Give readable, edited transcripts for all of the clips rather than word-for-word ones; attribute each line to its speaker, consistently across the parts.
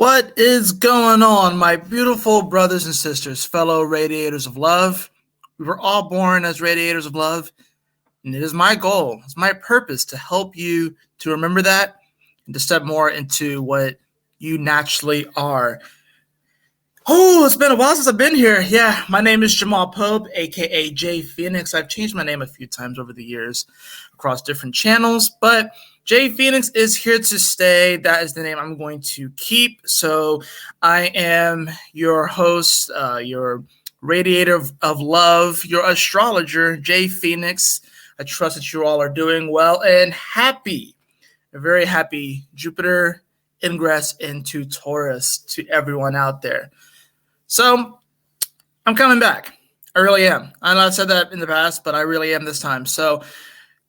Speaker 1: What is going on, my beautiful brothers and sisters, fellow radiators of love? We were all born as radiators of love, and it is my goal, it's my purpose to help you to remember that and to step more into what you naturally are. Oh, it's been a while since I've been here. Yeah, my name is Jamal Pope, aka Jay Phoenix. I've changed my name a few times over the years across different channels, but Jay Phoenix is here to stay. That is the name I'm going to keep. So I am your host, your radiator of love, your astrologer, Jay Phoenix. I trust that you all are doing well and happy, a very happy Jupiter ingress into Taurus to everyone out there. So I'm coming back. I really am. I know I've said that in the past, but I really am this time. So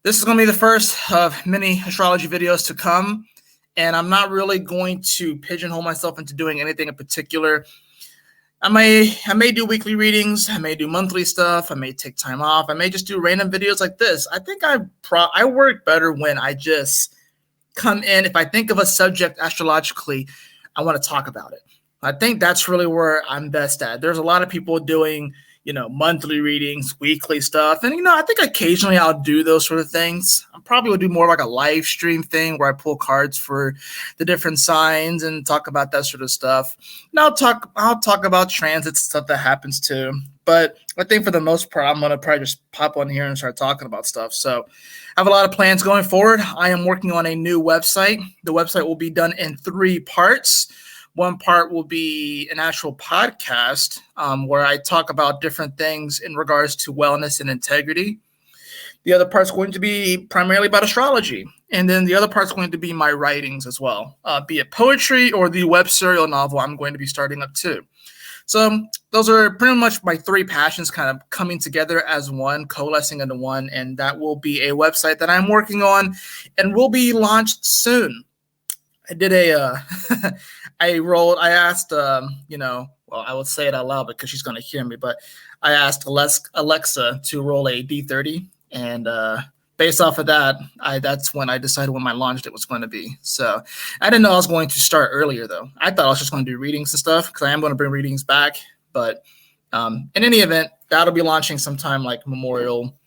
Speaker 1: this is going to be the first of many astrology videos to come, and I'm not really going to pigeonhole myself into doing anything in particular. I may do weekly readings. I may do monthly stuff. I may take time off. I may just do random videos like this. I think I work better when I just come in. If I think of a subject astrologically, I want to talk about it. I think that's really where I'm best at. There's a lot of people doing, monthly readings, weekly stuff. And, I think occasionally I'll do those sort of things. I probably will do more like a live stream thing where I pull cards for the different signs and talk about that sort of stuff. And I'll talk about transit stuff that happens too. But I think for the most part, I'm going to probably just pop on here and start talking about stuff. So I have a lot of plans going forward. I am working on a new website. The website will be done in 3 parts. One part will be an actual podcast where I talk about different things in regards to wellness and integrity. The other part's going to be primarily about astrology. And then the other part's going to be my writings as well, be it poetry or the web serial novel I'm going to be starting up too. So those are pretty much my 3 passions kind of coming together as one, coalescing into one. And that will be a website that I'm working on and will be launched soon. I did I asked, I will say it out loud because she's going to hear me, but I asked Alexa to roll a D30. And based off of that, that's when I decided when my launch date was going to be. So I didn't know I was going to start earlier, though. I thought I was just going to do readings and stuff because I am going to bring readings back. But in any event, that'll be launching sometime like Memorial,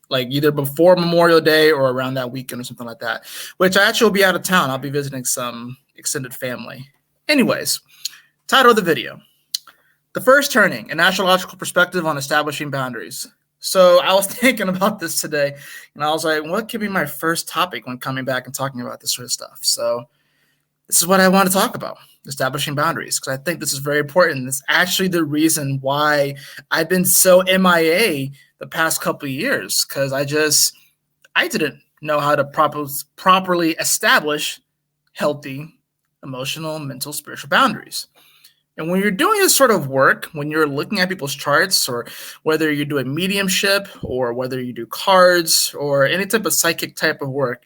Speaker 1: like either before Memorial Day or around that weekend or something like that, which I actually will be out of town. I'll be visiting some extended family. Anyways, title of the video, The First Turning, an Astrological Perspective on Establishing Boundaries. So I was thinking about this today, and I was like, what could be my first topic when coming back and talking about this sort of stuff? So this is what I want to talk about, establishing boundaries, because I think this is very important. It's actually the reason why I've been so MIA the past couple of years, because I didn't know how to properly establish healthy emotional, mental, spiritual boundaries. And when you're doing this sort of work, when you're looking at people's charts, or whether you're doing mediumship or whether you do cards or any type of psychic type of work,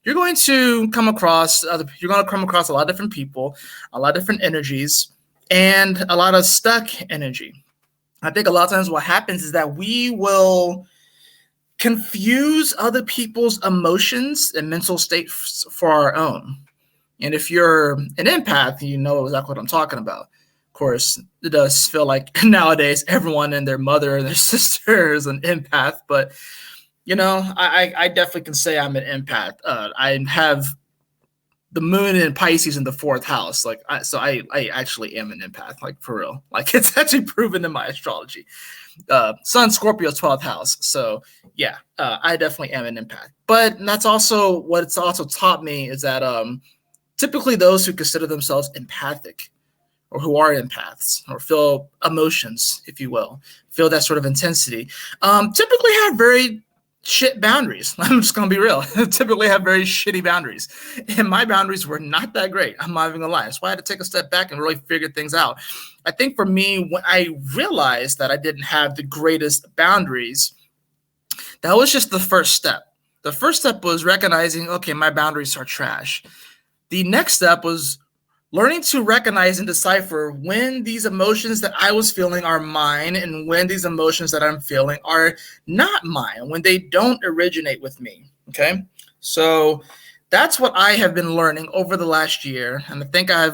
Speaker 1: you're going to come across a lot of different people, a lot of different energies, and a lot of stuck energy. I think a lot of times what happens is that we will confuse other people's emotions and mental states for our own. And if you're an empath, you know exactly what I'm talking about. Of course, it does feel like nowadays everyone and their mother and their sister is an empath, but I definitely can say I'm an empath. I have the moon in Pisces in the 4th house. So I actually am an empath, like for real. Like it's actually proven in my astrology. Sun Scorpio 12th house. So yeah, I definitely am an empath. But that's also what it's also taught me is that typically those who consider themselves empathic or who are empaths or feel emotions, if you will, feel that sort of intensity, typically have very shit boundaries. I'm just going to be real. Typically have very shitty boundaries. And my boundaries were not that great. I'm not even going to lie. That's why I had to take a step back and really figure things out. I think for me, when I realized that I didn't have the greatest boundaries, that was just the first step. The first step was recognizing, okay, my boundaries are trash. The next step was learning to recognize and decipher when these emotions that I was feeling are mine and when these emotions that I'm feeling are not mine, when they don't originate with me. Okay. So That's what I have been learning over the last year. And I think I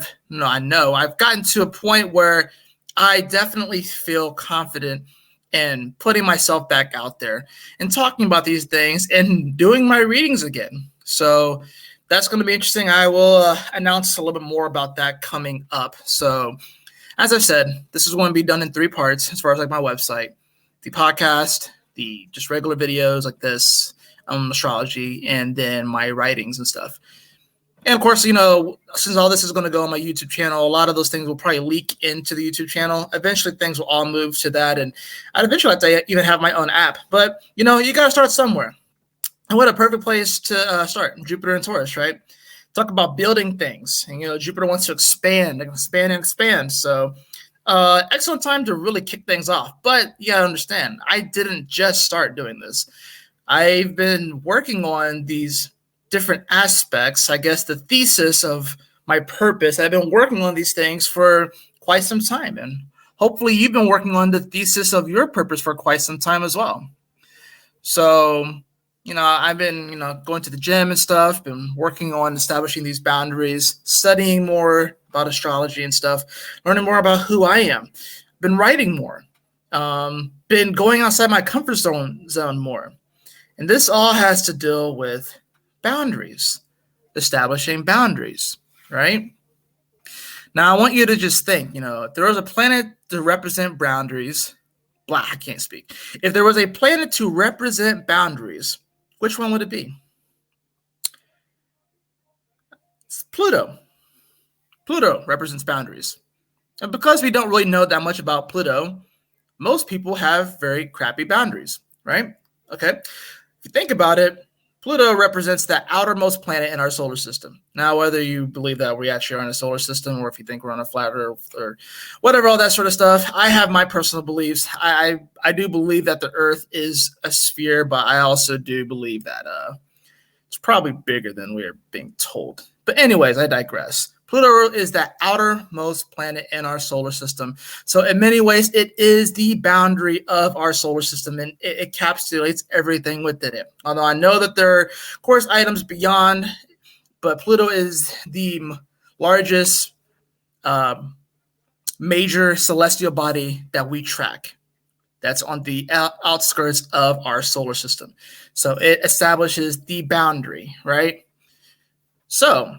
Speaker 1: know I've gotten to a point where I definitely feel confident in putting myself back out there and talking about these things and doing my readings again. So that's going to be interesting. I will announce a little bit more about that coming up. So as I've said, this is going to be done in 3 parts as far as like my website, the podcast, the just regular videos like this, astrology, and then my writings and stuff. And of course, since all this is going to go on my YouTube channel, a lot of those things will probably leak into the YouTube channel. Eventually, things will all move to that. And I'd eventually like to even have my own app. But, you got to start somewhere. And what a perfect place to start. Jupiter and Taurus, right? Talk about building things. And, Jupiter wants to expand and expand. So excellent time to really kick things off. But you got to understand, I didn't just start doing this. I've been working on these different aspects, I guess the thesis of my purpose. I've been working on these things for quite some time. And hopefully you've been working on the thesis of your purpose for quite some time as well. So, I've been, going to the gym and stuff, been working on establishing these boundaries, studying more about astrology and stuff, learning more about who I am, been writing more, been going outside my comfort zone more. And this all has to deal with boundaries, establishing boundaries, right? Now, I want you to just think, if there was a planet to represent boundaries, I can't speak. If there was a planet to represent boundaries, which one would it be? It's Pluto. Pluto represents boundaries. And because we don't really know that much about Pluto, most people have very crappy boundaries, right? Okay. If you think about it, Pluto represents the outermost planet in our solar system. Now, whether you believe that we actually are in a solar system or if you think we're on a flat Earth or whatever, all that sort of stuff, I have my personal beliefs. I do believe that the Earth is a sphere, but I also do believe that it's probably bigger than we're being told. But anyways, I digress. Pluto is the outermost planet in our solar system. So in many ways, it is the boundary of our solar system, and it encapsulates everything within it. Although I know that there are, of course, items beyond, but Pluto is the largest major celestial body that we track. That's on the outskirts of our solar system. So it establishes the boundary, right? So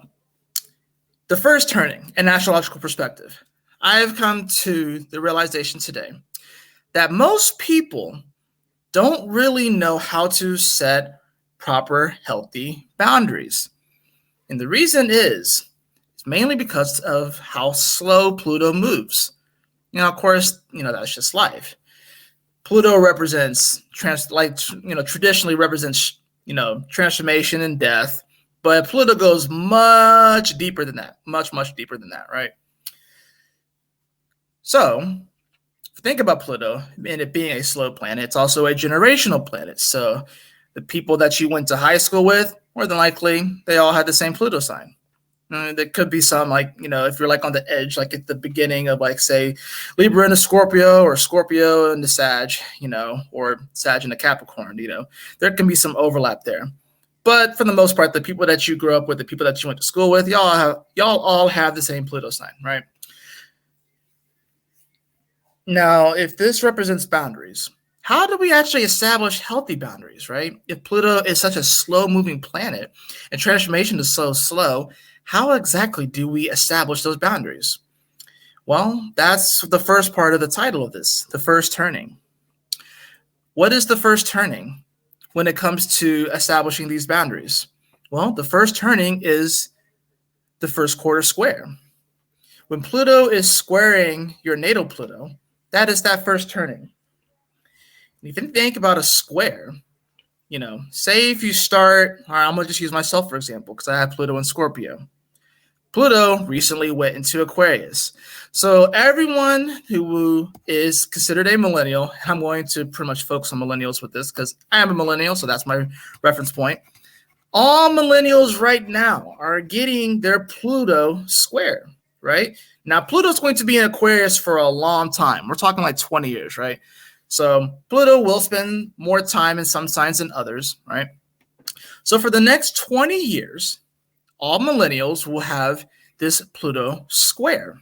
Speaker 1: the first turning, an astrological perspective. I have come to the realization today that most people don't really know how to set proper, healthy boundaries. And the reason is it's mainly because of how slow Pluto moves. Of course, that's just life. Pluto represents, traditionally represents, transformation and death. But Pluto goes much deeper than that, much deeper than that, right? So think about Pluto and it being a slow planet. It's also a generational planet. So the people that you went to high school with, more than likely, they all had the same Pluto sign. There could be some if you're on the edge, at the beginning of say Libra and a Scorpio or Scorpio and the Sag, or Sag and a Capricorn, there can be some overlap there. But for the most part, the people that you grew up with, the people that you went to school with, y'all all have the same Pluto sign, right? Now, if this represents boundaries, how do we actually establish healthy boundaries, right? If Pluto is such a slow-moving planet and transformation is so slow, how exactly do we establish those boundaries? Well, that's the first part of the title of this, the first turning. What is the first turning when it comes to establishing these boundaries? Well, the first turning is the first quarter square. When Pluto is squaring your natal Pluto, that is that first turning. If you think about a square, say if you start, all right, I'm going to just use myself for example, because I have Pluto in Scorpio. Pluto recently went into Aquarius. So everyone who is considered a millennial, I'm going to pretty much focus on millennials with this because I am a millennial, so that's my reference point. All millennials right now are getting their Pluto square, right? Now, Pluto's going to be in Aquarius for a long time. We're talking 20 years, right? So Pluto will spend more time in some signs than others, right? So for the next 20 years, all millennials will have this Pluto square.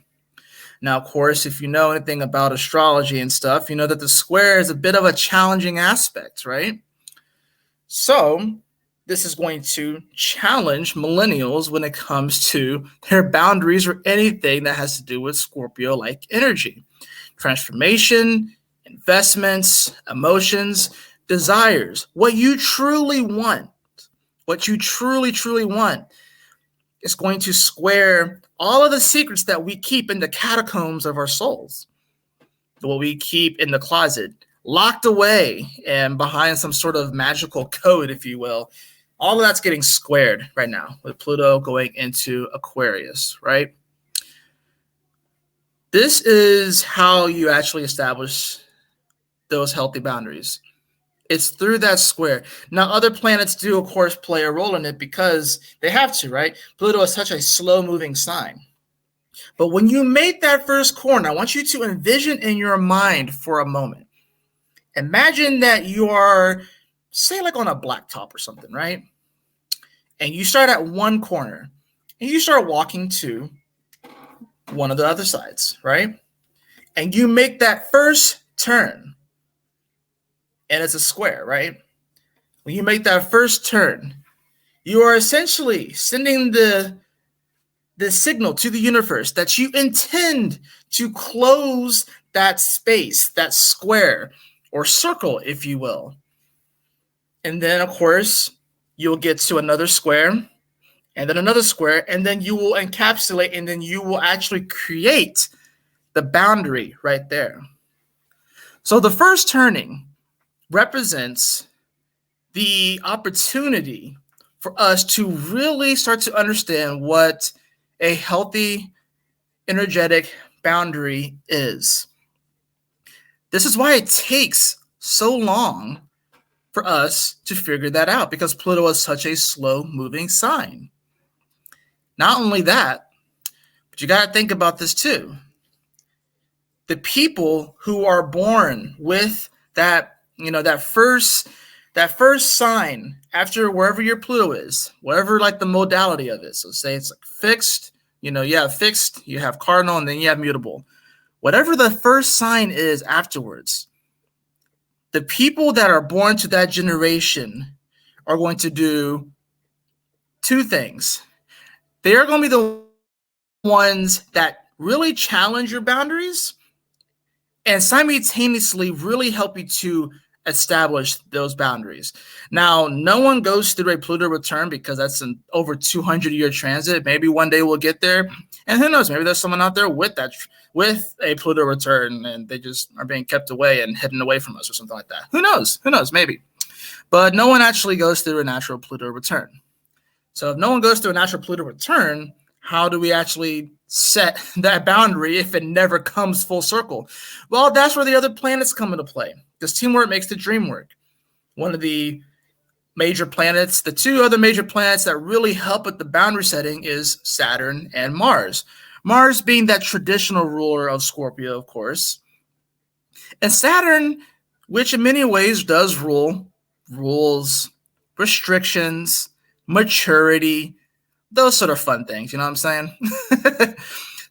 Speaker 1: Now, of course, if you know anything about astrology and stuff, you know that the square is a bit of a challenging aspect, right? So this is going to challenge millennials when it comes to their boundaries or anything that has to do with Scorpio-like energy. Transformation, investments, emotions, desires, what you truly want, what you truly, truly want is going to square all of the secrets that we keep in the catacombs of our souls, what we keep in the closet, locked away and behind some sort of magical code, if you will. All of that's getting squared right now with Pluto going into Aquarius, right? This is how you actually establish those healthy boundaries. It's through that square. Now, other planets do, of course, play a role in it because they have to, right? Pluto is such a slow-moving sign. But when you make that first corner, I want you to envision in your mind for a moment. Imagine that you are, say, like on a blacktop or something, right? And you start at one corner, and you start walking to one of the other sides, right? And you make that first turn, and it's a square, right? When you make that first turn, you are essentially sending the signal to the universe that you intend to close that space, that square or circle, if you will. And then, of course, you'll get to another square and then another square, and then you will encapsulate, and then you will actually create the boundary right there. So the first turning represents the opportunity for us to really start to understand what a healthy, energetic boundary is. This is why it takes so long for us to figure that out, because Pluto is such a slow-moving sign. Not only that, but you got to think about this too. The people who are born with that, that first sign after wherever your Pluto is, whatever like the modality of it. So say it's like fixed, you have fixed, you have cardinal, and then you have mutable. Whatever the first sign is afterwards, the people that are born to that generation are going to do two things. They are going to be the ones that really challenge your boundaries and simultaneously really help you to establish those boundaries. Now, no one goes through a Pluto return because that's an over 200-year transit. Maybe one day we'll get there. And who knows, maybe there's someone out there with a Pluto return and they just are being kept away and hidden away from us or something like that. Who knows, maybe. But no one actually goes through a natural Pluto return. So if no one goes through a natural Pluto return, how do we actually set that boundary if it never comes full circle? Well, that's where the other planets come into play, because teamwork makes the dream work. One of the major planets, the two other major planets that really help with the boundary setting is Saturn and Mars. Mars being that traditional ruler of Scorpio, of course. And Saturn, which in many ways does rules, restrictions, maturity, those sort of fun things, you know what I'm saying?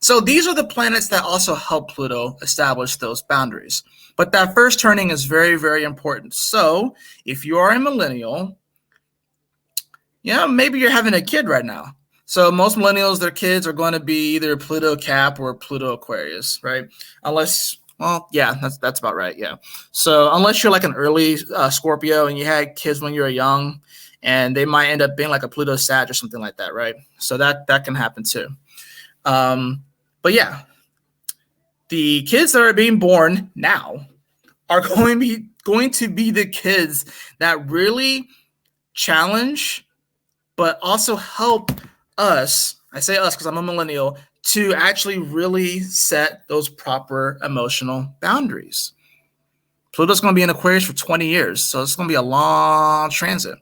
Speaker 1: So these are the planets that also help Pluto establish those boundaries. But that first turning is very, very important. So if you are a millennial, maybe you're having a kid right now. So most millennials, their kids are going to be either Pluto Cap or Pluto Aquarius, right? Unless, that's about right, yeah. So unless you're like an early Scorpio and you had kids when you were young, and they might end up being like a Pluto Sag or something like that, right? So that can happen too. But yeah, the kids that are being born now are going to be the kids that really challenge, but also help us, I say us because I'm a millennial, to actually really set those proper emotional boundaries. Pluto's going to be in Aquarius for 20 years, so it's going to be a long transit.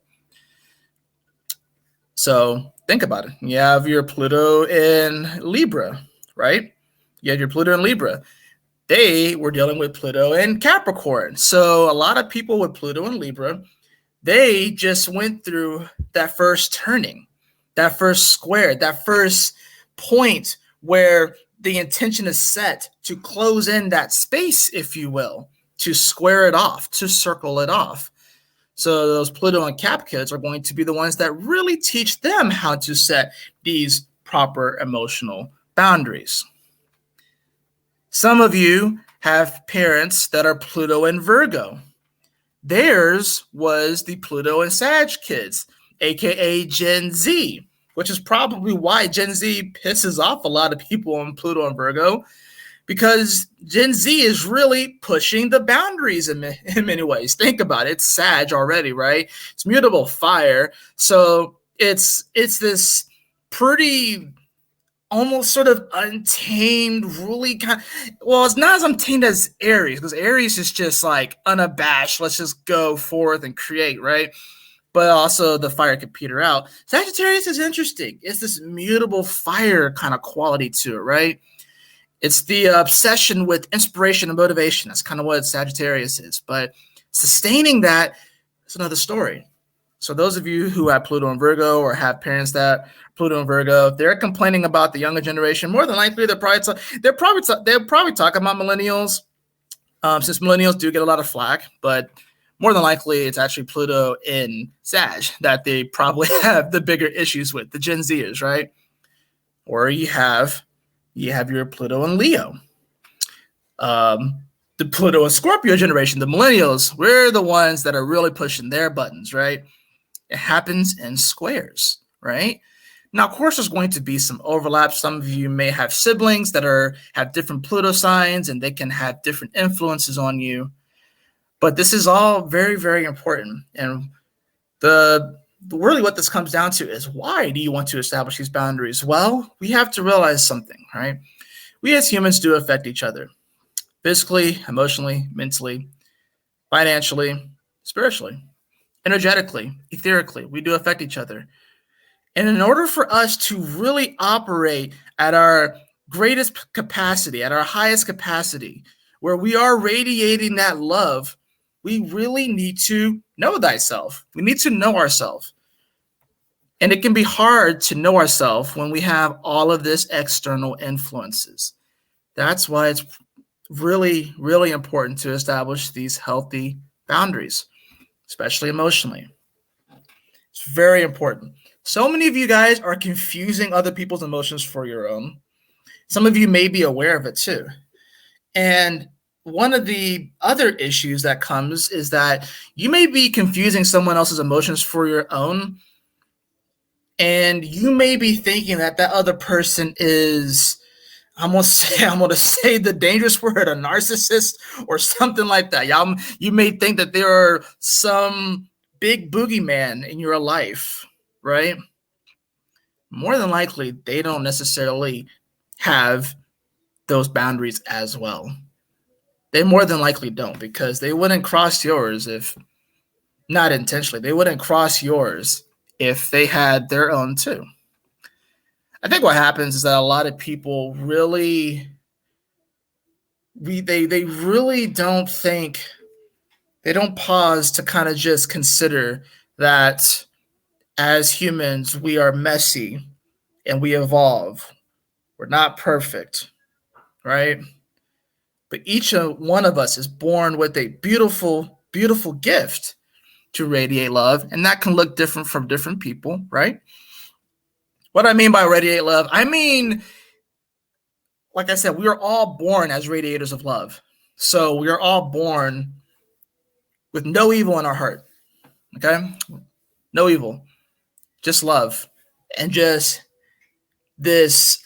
Speaker 1: So think about it. You have your Pluto in Libra, right? You have your Pluto in Libra. They were dealing with Pluto in Capricorn. So a lot of people with Pluto in Libra, they just went through that first turning. that first square, that first point where the intention is set to close in that space, if you will, to square it off, to circle it off. So those Pluto and Cap kids are going to be the ones that really teach them how to set these proper emotional boundaries. Some of you have parents that are Pluto and Virgo. Theirs was the Pluto and Sag kids, aka Gen Z, which is probably why Gen Z pisses off a lot of people on Pluto and Virgo, because Gen Z is really pushing the boundaries in many ways. Think about it. It's Sag already, right? It's mutable fire. So it's this pretty almost sort of untamed, really kind of, well, it's not as untamed as Aries, because Aries is just like unabashed. Let's just go forth and create, right? But also the fire could peter out. Sagittarius is interesting. It's this mutable fire kind of quality to it, right? It's the obsession with inspiration and motivation. That's kind of what Sagittarius is. But sustaining that is another story. So those of you who have Pluto and Virgo or have parents that are Pluto and Virgo, if they're complaining about the younger generation, more than likely they're probably talking about millennials, since millennials do get a lot of flack. But more than likely, it's actually Pluto in Sag that they probably have the bigger issues with, the Gen Zers, right? Or you have your Pluto and Leo. The Pluto and Scorpio generation, the millennials, we're the ones that are really pushing their buttons, right? It happens in squares, right? Now, of course, there's going to be some overlap. Some of you may have siblings that have different Pluto signs, and they can have different influences on you. But this is all very, very important. And really what this comes down to is, why do you want to establish these boundaries? Well, we have to realize something, right? We as humans do affect each other physically, emotionally, mentally, financially, spiritually, energetically, etherically. We do affect each other. And in order for us to really operate at our greatest capacity, at our highest capacity, where we are radiating that love, we really need to know thyself. We need to know ourselves. And it can be hard to know ourselves when we have all of this external influences. That's why it's really, really important to establish these healthy boundaries, especially emotionally. It's very important. So many of you guys are confusing other people's emotions for your own. Some of you may be aware of it too. And one of the other issues that comes is that you may be confusing someone else's emotions for your own. And you may be thinking that other person is, I'm gonna say the dangerous word, a narcissist or something like that. You may think that there are some big boogeyman in your life, right? More than likely, they don't necessarily have those boundaries as well. They more than likely don't, because they wouldn't cross yours if, not intentionally, they wouldn't cross yours if they had their own too. I think what happens is that a lot of people really, they really don't think, they don't pause to kind of just consider that as humans, we are messy and we evolve. We're not perfect, right? But each one of us is born with a beautiful, beautiful gift to radiate love, and that can look different from different people, right? What I mean by radiate love, I mean, like I said, we are all born as radiators of love. So we are all born with no evil in our heart, okay? No evil, just love, and just this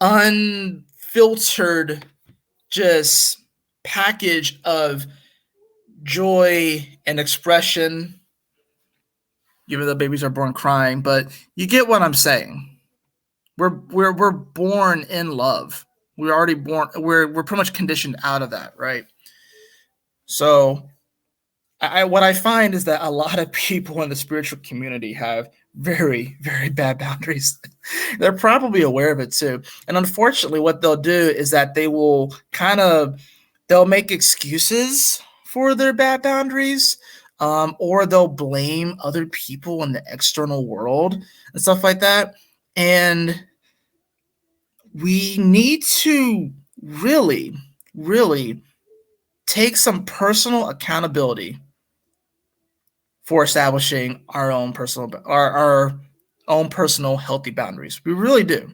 Speaker 1: unfiltered just package of joy and expression, even though babies are born crying, but you get what I'm saying. We're born in love. We're already born. We're pretty much conditioned out of that, right? So, what I find is that a lot of people in the spiritual community have very, very bad boundaries. They're probably aware of it too. And unfortunately, what they'll do is that they'll make excuses for their bad boundaries. or they'll blame other people in the external world and stuff like that. And we need to really, really take some personal accountability for establishing our own personal healthy boundaries. We really do.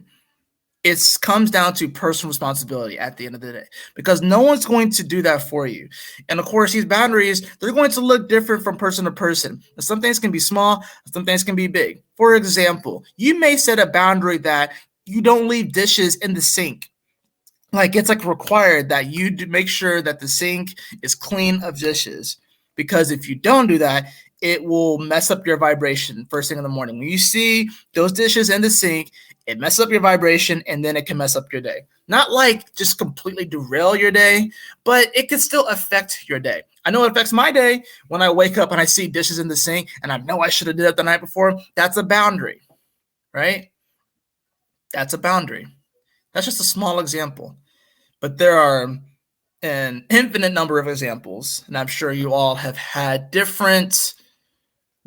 Speaker 1: It comes down to personal responsibility at the end of the day, because no one's going to do that for you. And of course, these boundaries, they're going to look different from person to person. Some things can be small, some things can be big. For example, you may set a boundary that you don't leave dishes in the sink. Like, it's like required that you make sure that the sink is clean of dishes, because if you don't do that, it will mess up your vibration first thing in the morning. When you see those dishes in the sink, it messes up your vibration, and then it can mess up your day. Not like just completely derail your day, but it can still affect your day. I know it affects my day when I wake up and I see dishes in the sink and I know I should have did it the night before. That's a boundary, right? That's a boundary. That's just a small example. But there are an infinite number of examples, and I'm sure you all have had different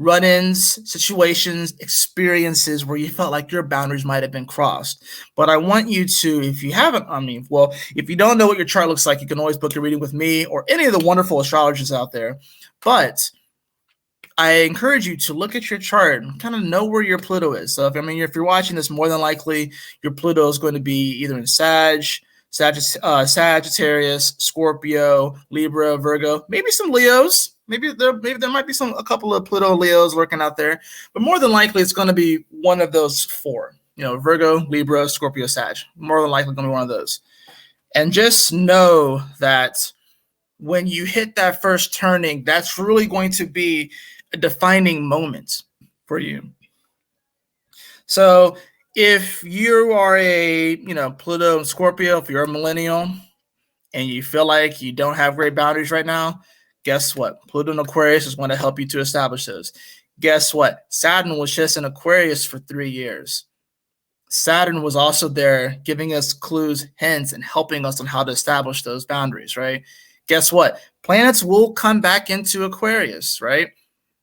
Speaker 1: run-ins, situations, experiences where you felt like your boundaries might have been crossed. But I want you to, if you haven't, if you don't know what your chart looks like, you can always book a reading with me or any of the wonderful astrologers out there. But I encourage you to look at your chart and kind of know where your Pluto is. So if you're watching this, more than likely your Pluto is going to be either in Sagittarius, Scorpio, Libra, Virgo, maybe some Leos. Maybe there might be a couple of Pluto Leos lurking out there, but more than likely it's going to be one of those four. Virgo, Libra, Scorpio, Sag. More than likely going to be one of those. And just know that when you hit that first turning, that's really going to be a defining moment for you. So if you are a, Pluto and Scorpio, if you're a millennial and you feel like you don't have great boundaries right now, guess what? Pluto and Aquarius is going to help you to establish those. Guess what? Saturn was just in Aquarius for 3 years. Saturn was also there giving us clues, hints, and helping us on how to establish those boundaries, right? Guess what? Planets will come back into Aquarius, right?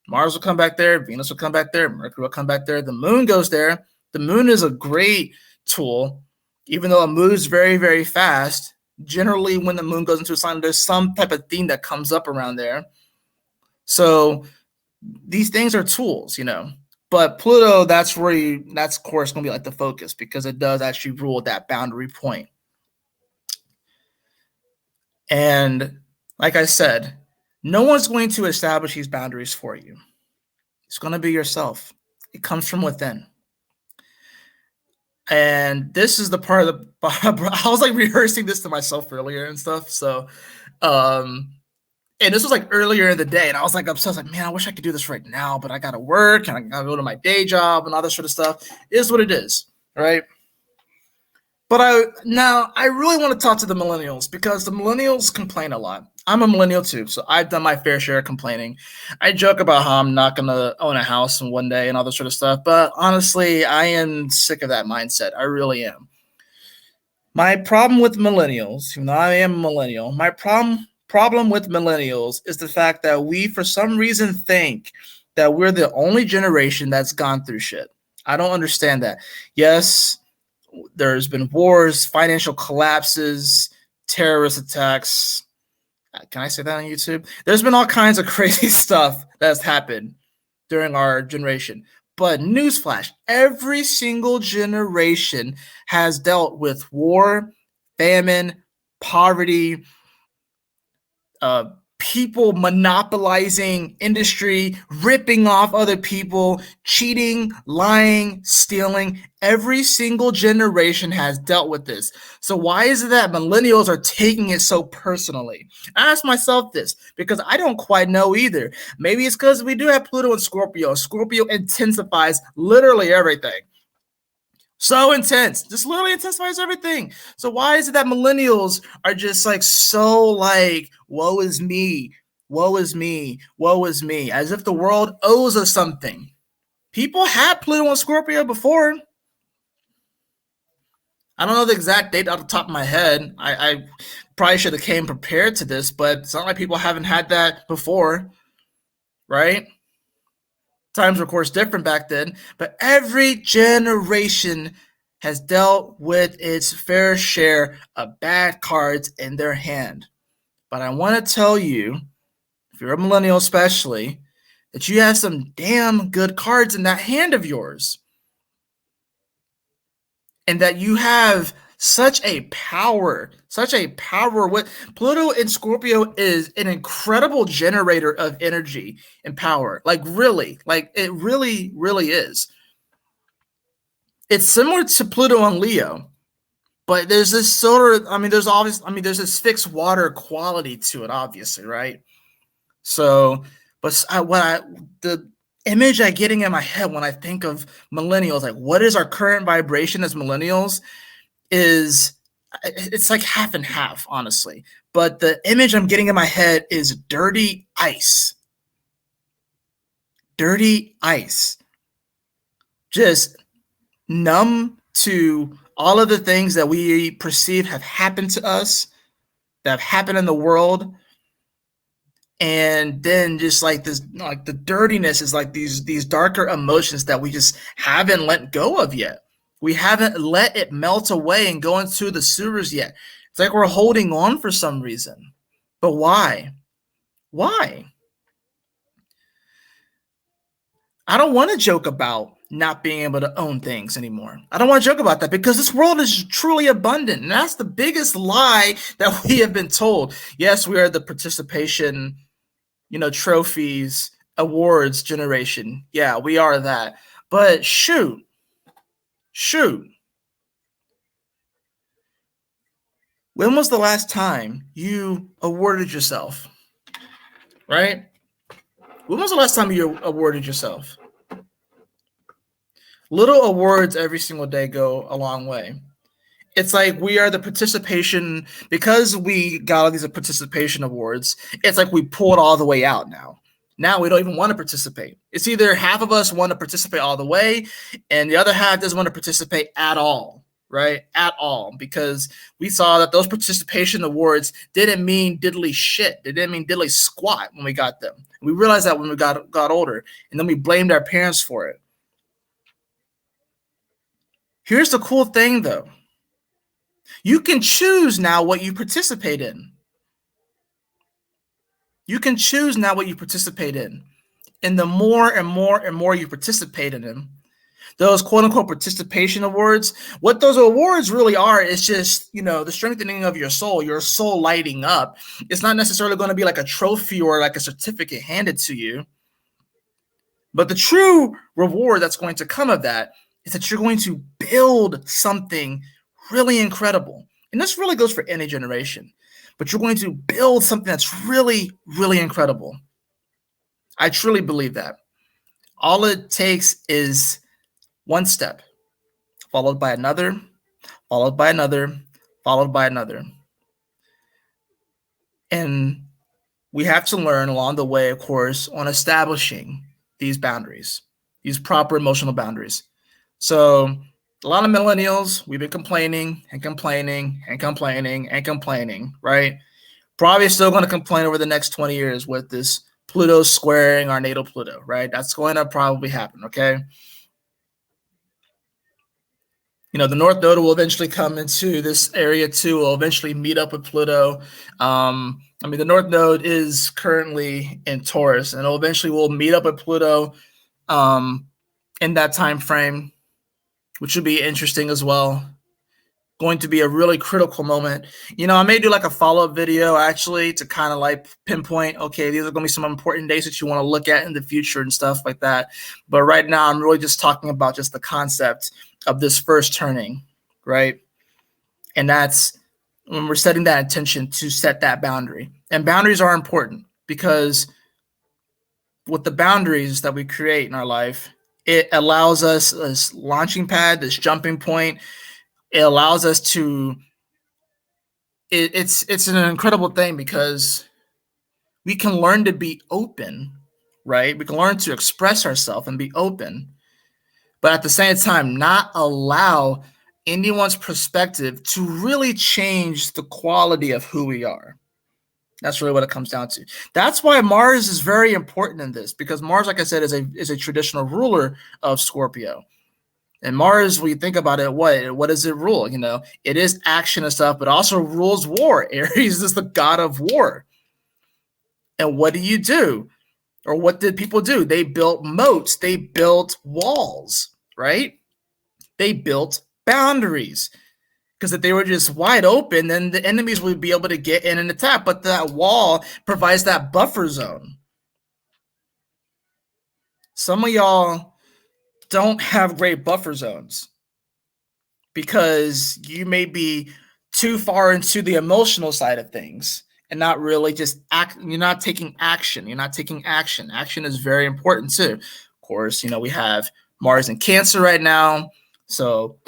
Speaker 1: Mars will come back there. Venus will come back there. Mercury will come back there. The moon goes there. The moon is a great tool, even though it moves very, very fast. Generally, when the moon goes into a sign, there's some type of theme that comes up around there. So these things are tools, But Pluto, that's of course going to be like the focus, because it does actually rule that boundary point. And like I said, no one's going to establish these boundaries for you. It's going to be yourself. It comes from within. And this is the part of I was like rehearsing this to myself earlier and stuff. So, and this was like earlier in the day, and I was like upset. I was like, man, I wish I could do this right now, but I got to work and I got to go to my day job and all this sort of stuff. It is what it is, right? But I really want to talk to the millennials, because the millennials complain a lot. I'm a millennial too, so I've done my fair share of complaining. I joke about how I'm not going to own a house in one day and all this sort of stuff, but honestly, I am sick of that mindset. I really am. My problem with millennials, even though I am a millennial, my problem with millennials is the fact that we, for some reason, think that we're the only generation that's gone through shit. I don't understand that. Yes, there's been wars, financial collapses, terrorist attacks. Can I say that on YouTube? There's been all kinds of crazy stuff that's happened during our generation. But newsflash, every single generation has dealt with war, famine, poverty, people monopolizing industry, ripping off other people, cheating, lying, stealing. Every single generation has dealt with this. So why is it that millennials are taking it so personally? I ask myself this because I don't quite know either. Maybe it's because we do have Pluto and Scorpio. Scorpio intensifies literally everything. So intense, just literally intensifies everything. So why is it that millennials are just like so like, woe is me, woe is me, woe is me, as if the world owes us something? People had Pluto and Scorpio before. I don't know the exact date off the top of my head. I probably should have came prepared to this, but it's not like people haven't had that before. right? Times were, of course, different back then, but every generation has dealt with its fair share of bad cards in their hand. But I want to tell you, if you're a millennial especially, that you have some damn good cards in that hand of yours. And that you have such a power. What Pluto in Scorpio is an incredible generator of energy and power. Like it really, really is. It's similar to Pluto and Leo, but there's this sort of, there's this fixed water quality to it, obviously, right? So, but the image I getting in my head when I think of millennials, like what is our current vibration as millennials, is it's like half and half, honestly. But the image I'm getting in my head is dirty ice. Dirty ice. Just numb to all of the things that we perceive have happened to us, that have happened in the world. And then just like this, like the dirtiness is like these darker emotions that we just haven't let go of yet. We haven't let it melt away and go into the sewers yet. It's like we're holding on for some reason. But why? Why? I don't want to joke about not being able to own things anymore. I don't want to joke about that because this world is truly abundant. And that's the biggest lie that we have been told. Yes, we are the participation, trophies, awards generation. Yeah, we are that. But shoot. When was the last time you awarded yourself? Right? When was the last time you awarded yourself? Little awards every single day go a long way. It's like we are the participation, because we got all these participation awards. It's like we pulled all the way out now. Now we don't even want to participate. It's either half of us want to participate all the way and the other half doesn't want to participate at all, right? At all, because we saw that those participation awards didn't mean diddly shit. They didn't mean diddly squat when we got them. We realized that when we got older, and then we blamed our parents for it. Here's the cool thing, though. You can choose now what you participate in. You can choose now what you participate in. And the more and more and more you participate in them, those quote unquote participation awards, what those awards really are is just, the strengthening of your soul lighting up. It's not necessarily going to be like a trophy or like a certificate handed to you. But the true reward that's going to come of that is that you're going to build something really incredible. And this really goes for any generation. But you're going to build something that's really, really incredible. I truly believe that. All it takes is one step, followed by another, followed by another, followed by another. And we have to learn along the way, of course, on establishing these boundaries, these proper emotional boundaries. So a lot of millennials, we've been complaining and complaining and complaining and complaining, right? Probably still going to complain over the next 20 years with this Pluto squaring our natal Pluto, right? That's going to probably happen, okay? The North Node will eventually come into this area too. Will eventually meet up with Pluto. The North Node is currently in Taurus, and it'll eventually will meet up with Pluto in that time frame, which would be interesting as well. Going to be a really critical moment. I may do like a follow-up video actually to kind of like pinpoint, okay, these are going to be some important days that you want to look at in the future and stuff like that. But right now, I'm really just talking about just the concept of this first turning, right? And that's when we're setting that intention to set that boundary. And boundaries are important because with the boundaries that we create in our life, it allows us this launching pad, this jumping point. It allows us to, it's an incredible thing because we can learn to be open, right? We can learn to express ourselves and be open, but at the same time, not allow anyone's perspective to really change the quality of who we are. That's really what it comes down to. That's why Mars is very important in this, because Mars, like I said, is a traditional ruler of Scorpio. And Mars, when you think about it, what does it rule? You know, it is action and stuff, but also rules war. Aries is the god of war. And what do you do? Or what did people do? They built moats, they built walls, right? They built boundaries. Because if they were just wide open, then the enemies would be able to get in and attack. But that wall provides that buffer zone. Some of y'all don't have great buffer zones because you may be too far into the emotional side of things and not really just act. You're not taking action. You're not taking action. Action is very important too. Of course, you know, we have Mars in Cancer right now. So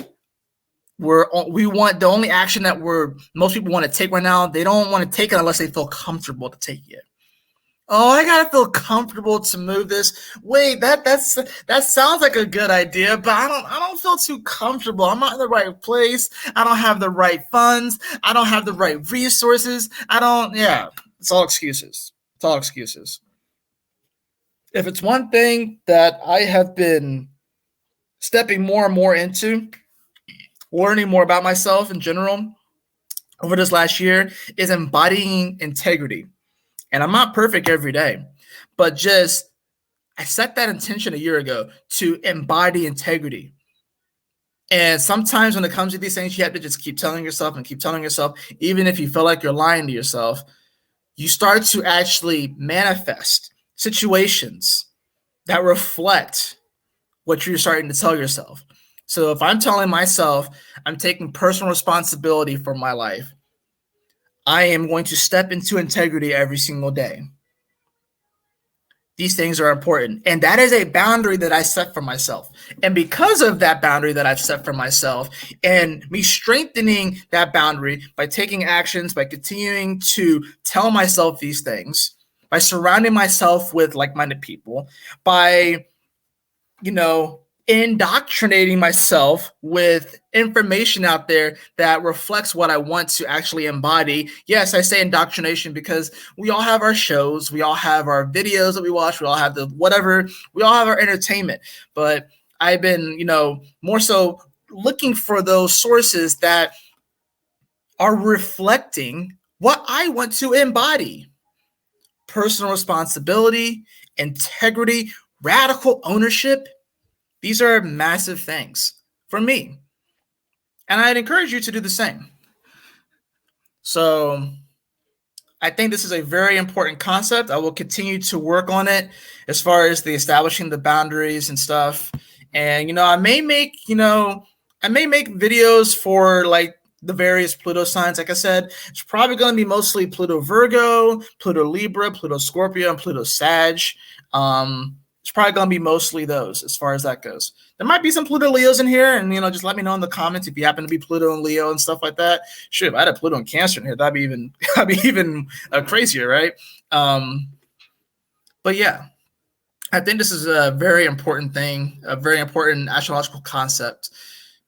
Speaker 1: we want the only action that most people want to take right now. They don't want to take it unless they feel comfortable to take it. Oh, I gotta feel comfortable to move this. Wait, that sounds like a good idea, but I don't feel too comfortable. I'm not in the right place. I don't have the right funds. I don't have the right resources. Yeah, it's all excuses. It's all excuses. If it's one thing that I have been stepping more and more into, learning more about myself in general over this last year, is embodying integrity. And I'm not perfect every day, but just I set that intention a year ago to embody integrity. And sometimes when it comes to these things, you have to just keep telling yourself and keep telling yourself, even if you feel like you're lying to yourself, you start to actually manifest situations that reflect what you're starting to tell yourself. So if I'm telling myself I'm taking personal responsibility for my life, I am going to step into integrity every single day. These things are important. And that is a boundary that I set for myself. And because of that boundary that I've set for myself and me strengthening that boundary by taking actions, by continuing to tell myself these things, by surrounding myself with like-minded people, by, you know, indoctrinating myself with information out there that reflects what I want to actually embody. Yes, I say indoctrination because we all have our shows, we all have our videos that we watch, we all have the whatever, we all have our entertainment. But I've been, you know, more so looking for those sources that are reflecting what I want to embody. Personal responsibility, integrity, radical ownership. These are massive things for me. And I'd encourage you to do the same. So I think this is a very important concept. I will continue to work on it as far as the establishing the boundaries and stuff. And, you know, I may make videos for like the various Pluto signs. Like I said, it's probably going to be mostly Pluto Virgo, Pluto Libra, Pluto Scorpio, and Pluto Sag. It's probably going to be mostly those as far as that goes. There might be some Pluto Leos in here, and, you know, just let me know in the comments if you happen to be Pluto and Leo and stuff like that. Sure, if I had a Pluto and Cancer in here, that'd be even crazier, right? But yeah, I think this is a very important thing, a very important astrological concept,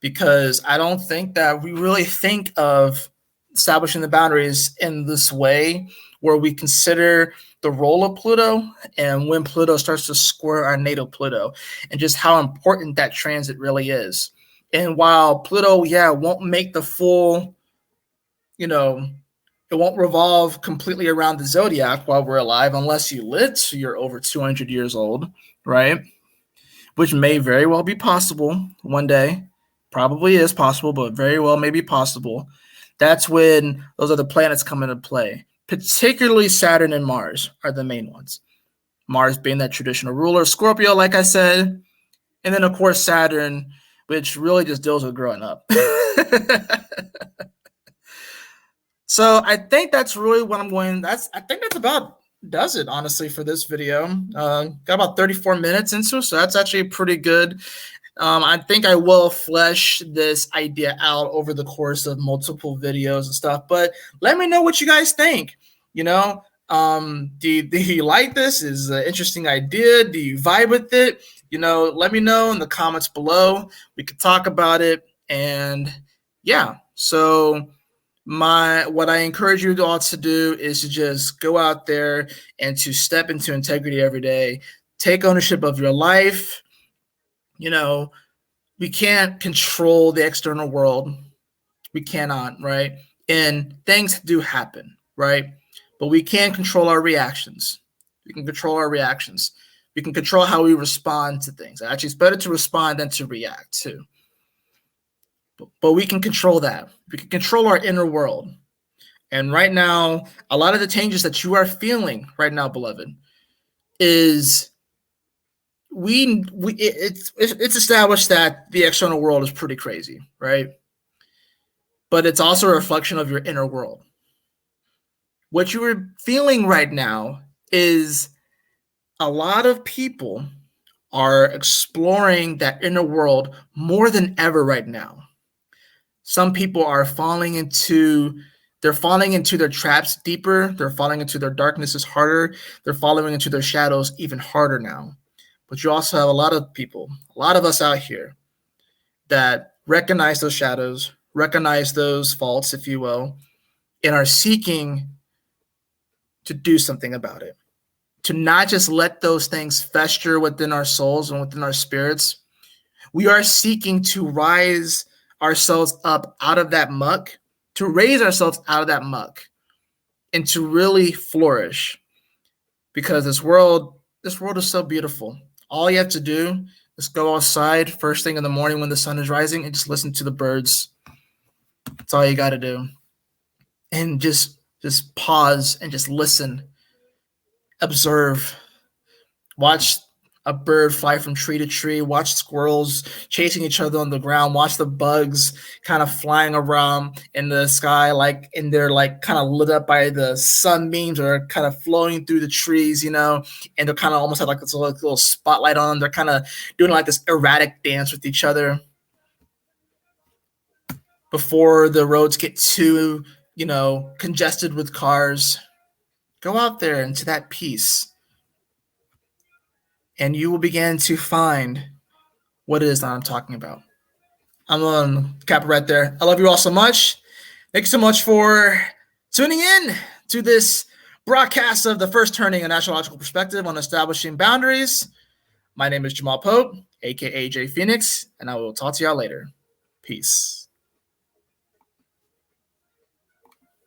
Speaker 1: because I don't think that we really think of establishing the boundaries in this way, where we consider the role of Pluto and when Pluto starts to square our natal Pluto, and just how important that transit really is. And while Pluto, won't make the full, you know, it won't revolve completely around the zodiac while we're alive, unless you live to you're over 200 years old, right? Which may very well be possible one day. Probably is possible, but very well may be possible. That's when those other planets come into play. Particularly Saturn and Mars are the main ones. Mars being that traditional ruler, Scorpio, like I said, and then of course Saturn, which really just deals with growing up. So I think that's really what I'm going. I think that's about does it, honestly, for this video. Got about 34 minutes into, so that's actually pretty good. I think I will flesh this idea out over the course of multiple videos and stuff, but let me know what you guys think. You know, do you like this? Is an interesting idea? Do you vibe with it? You know, let me know in the comments below. We could talk about it. And yeah, so What I encourage you all to do is to just go out there and to step into integrity every day. Take ownership of your life. You know, we can't control the external world. We cannot, right? And things do happen, right? But we can control our reactions. We can control our reactions. We can control how we respond to things. Actually, it's better to respond than to react too. But we can control that. We can control our inner world. And right now, a lot of the changes that you are feeling right now, beloved, is it's established that the external world is pretty crazy, right? But it's also a reflection of your inner world. What you are feeling right now is a lot of people are exploring that inner world more than ever right now. Some people are falling into their traps deeper. They're falling into their darknesses harder. They're falling into their shadows even harder now. But you also have a lot of people, a lot of us out here that recognize those shadows, recognize those faults, if you will, and are seeking to do something about it. To not just let those things fester within our souls and within our spirits. We are seeking to rise ourselves up out of that muck, to raise ourselves out of that muck and to really flourish, because this world is so beautiful. All you have to do is go outside first thing in the morning when the sun is rising and just listen to the birds. That's all you got to do. And just pause and just listen, observe, watch a bird fly from tree to tree, watch squirrels chasing each other on the ground, watch the bugs kind of flying around in the sky, like, and they're like kind of lit up by the sunbeams or kind of flowing through the trees, you know, and they're kind of almost have like this little spotlight on them. They're kind of doing like this erratic dance with each other before the roads get too, you know, congested with cars. Go out there into that peace, and you will begin to find what it is that I'm talking about. I'm on cap right there. I love you all so much. Thank you so much for tuning in to this broadcast of the first turning an astrological perspective on establishing boundaries. My name is Jamal Pope, aka J Phoenix, and I will talk to y'all later. Peace.